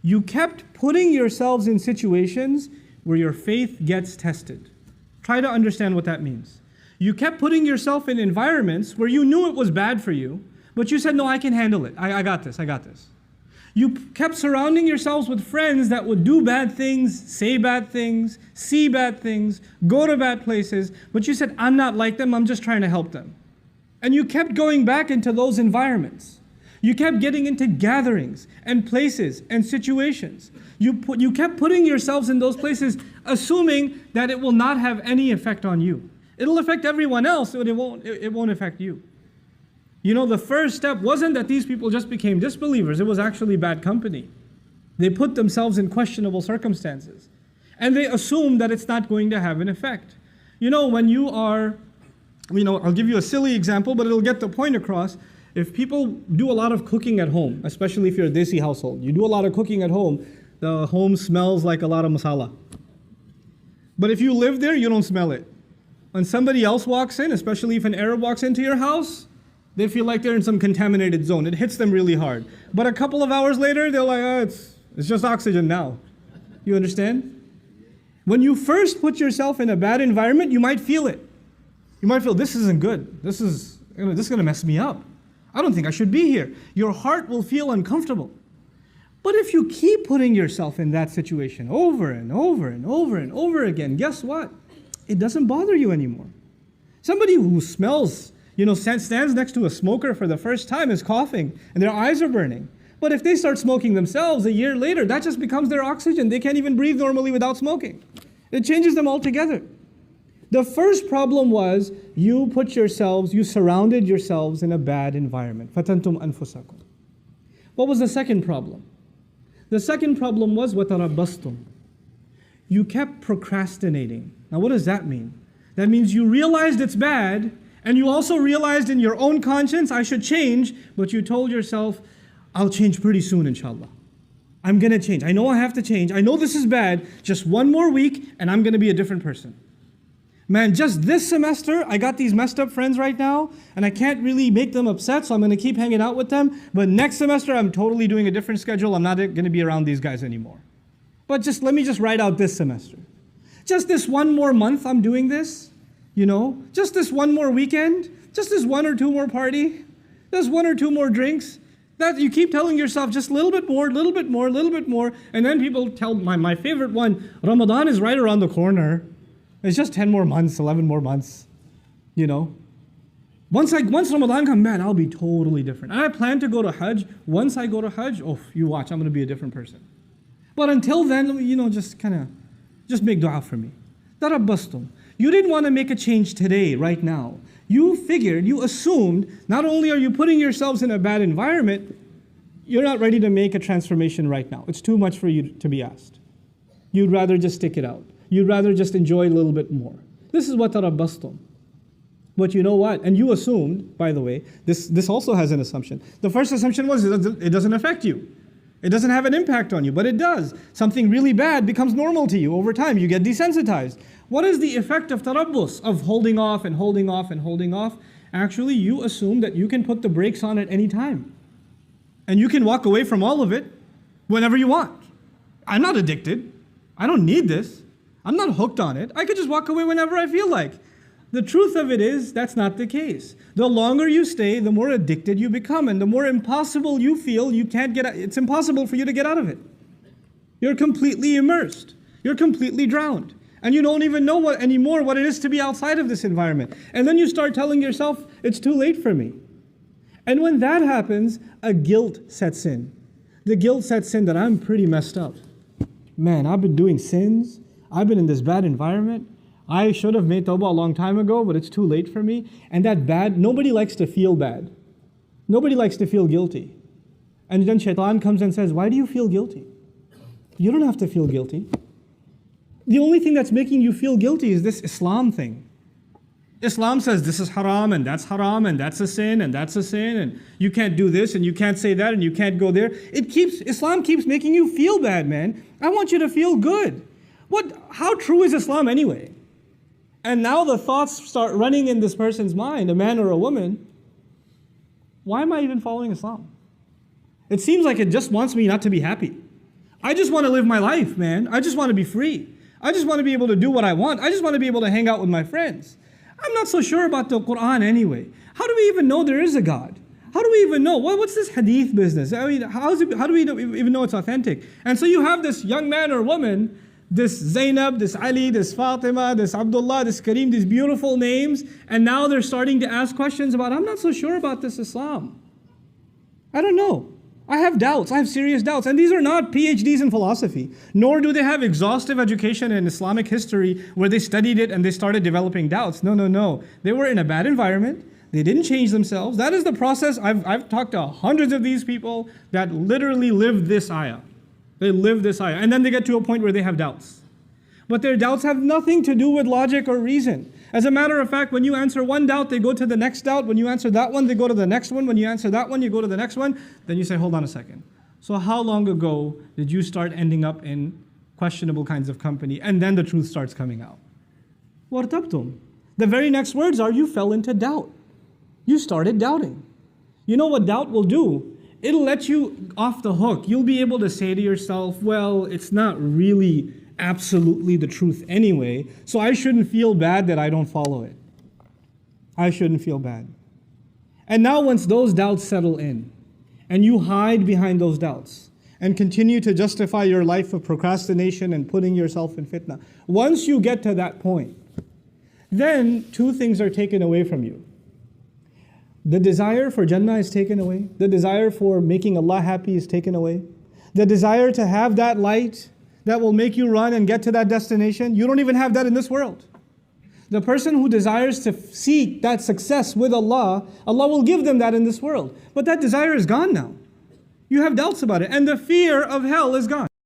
You kept putting yourselves in situations where your faith gets tested. Try to understand what that means. You kept putting yourself in environments where you knew it was bad for you, but you said, no, I can handle it. I got this. You kept surrounding yourselves with friends that would do bad things, say bad things, see bad things, go to bad places, but you said, I'm not like them, I'm just trying to help them. And you kept going back into those environments. You kept getting into gatherings and places and situations. You kept putting yourselves in those places, assuming that it will not have any effect on you. It'll affect everyone else, but it won't affect you. You know, the first step wasn't that these people just became disbelievers. It was actually bad company. They put themselves in questionable circumstances. And they assume that it's not going to have an effect. You know, when you are, I'll give you a silly example, but it'll get the point across. If people do a lot of cooking at home, especially if you're a desi household, you do a lot of cooking at home, the home smells like a lot of masala. But if you live there, you don't smell it. When somebody else walks in, especially if an Arab walks into your house, they feel like they're in some contaminated zone. It hits them really hard. But a couple of hours later, they're like, it's just oxygen now. You understand? When you first put yourself in a bad environment, you might feel it. You might feel, this isn't good. This is going to mess me up. I don't think I should be here. Your heart will feel uncomfortable. But if you keep putting yourself in that situation over and over and over and over again, guess what? It doesn't bother you anymore. Somebody who smells, stands next to a smoker for the first time is coughing and their eyes are burning. But if they start smoking themselves a year later, that just becomes their oxygen. They can't even breathe normally without smoking. It changes them altogether. The first problem was you surrounded yourselves in a bad environment. فَتَنْتُمْ أَنفُسَكُمْ. What was the second problem? The second problem was وَتَرَبَّصْتُمْ. You kept procrastinating. Now what does that mean? That means you realized it's bad, and you also realized in your own conscience, I should change, but you told yourself, I'll change pretty soon, inshallah. I'm going to change. I know I have to change. I know this is bad. Just one more week, and I'm going to be a different person. Man, just this semester, I got these messed up friends right now, and I can't really make them upset, so I'm going to keep hanging out with them. But next semester, I'm totally doing a different schedule. I'm not going to be around these guys anymore. But let me just write out this semester. Just this one more month, I'm doing this. Just this one more weekend, just this one or two more party, just one or two more drinks. That you keep telling yourself just a little bit more, and then people tell my favorite one, Ramadan is right around the corner. It's just 10 more months, 11 more months. Once Ramadan comes, man, I'll be totally different. And I plan to go to Hajj. Once I go to Hajj, you watch, I'm going to be a different person. But until then, just make dua for me. Tarabbastum. You didn't want to make a change today, right now. You assumed, not only are you putting yourselves in a bad environment, you're not ready to make a transformation right now. It's too much for you to be asked. You'd rather just stick it out. You'd rather just enjoy a little bit more. This is what tarabbastum. But you know what? And you assumed, by the way, this also has an assumption. The first assumption was it doesn't affect you. It doesn't have an impact on you, but it does. Something really bad becomes normal to you over time. You get desensitized. What is the effect of tarabbus, of holding off and holding off and holding off? Actually, you assume that you can put the brakes on at any time. And you can walk away from all of it whenever you want. I'm not addicted. I don't need this. I'm not hooked on it. I could just walk away whenever I feel like. The truth of it is, that's not the case. The longer you stay, the more addicted you become, and the more impossible you feel, it's impossible for you to get out of it. You're completely immersed. You're completely drowned. And you don't even know anymore what it is to be outside of this environment. And then you start telling yourself, it's too late for me. And when that happens, a guilt sets in. The guilt sets in that I'm pretty messed up. Man, I've been doing sins. I've been in this bad environment. I should have made tawbah a long time ago, but it's too late for me. And nobody likes to feel bad. Nobody likes to feel guilty. And then shaitan comes and says, why do you feel guilty? You don't have to feel guilty. The only thing that's making you feel guilty is this Islam thing. Islam says this is haram and that's a sin and that's a sin and you can't do this and you can't say that and you can't go there. Islam keeps making you feel bad, man. I want you to feel good. How true is Islam anyway? And now the thoughts start running in this person's mind, a man or a woman. Why am I even following Islam? It seems like it just wants me not to be happy. I just want to live my life, man. I just want to be free. I just want to be able to do what I want. I just want to be able to hang out with my friends. I'm not so sure about the Quran anyway. How do we even know there is a God? How do we even know? What's this hadith business? I mean, how do we even know it's authentic? And so you have this young man or woman, this Zainab, this Ali, this Fatima, this Abdullah, this Kareem, these beautiful names, and now they're starting to ask questions about, I'm not so sure about this Islam. I don't know. I have doubts. I have serious doubts. And these are not PhDs in philosophy, nor do they have exhaustive education in Islamic history where they studied it and they started developing doubts. No. They were in a bad environment. They didn't change themselves. That is the process. I've talked to hundreds of these people that literally lived this ayah. They live this ayah. And then they get to a point where they have doubts. But their doubts have nothing to do with logic or reason. As a matter of fact, when you answer one doubt, they go to the next doubt. When you answer that one, they go to the next one. When you answer that one, you go to the next one. Then you say, hold on a second. So how long ago did you start ending up in questionable kinds of company? And then the truth starts coming out. وَارْتَبْتُمْ. The very next words are, you fell into doubt. You started doubting. You know what doubt will do? It'll let you off the hook. You'll be able to say to yourself, well, it's not really absolutely the truth anyway, so I shouldn't feel bad that I don't follow it. I shouldn't feel bad. And now once those doubts settle in, and you hide behind those doubts, and continue to justify your life of procrastination and putting yourself in fitna, once you get to that point, then two things are taken away from you. The desire for Jannah is taken away. The desire for making Allah happy is taken away. The desire to have that light that will make you run and get to that destination, you don't even have that in this world. The person who desires to seek that success with Allah, Allah will give them that in this world. But that desire is gone now. You have doubts about it. And the fear of hell is gone.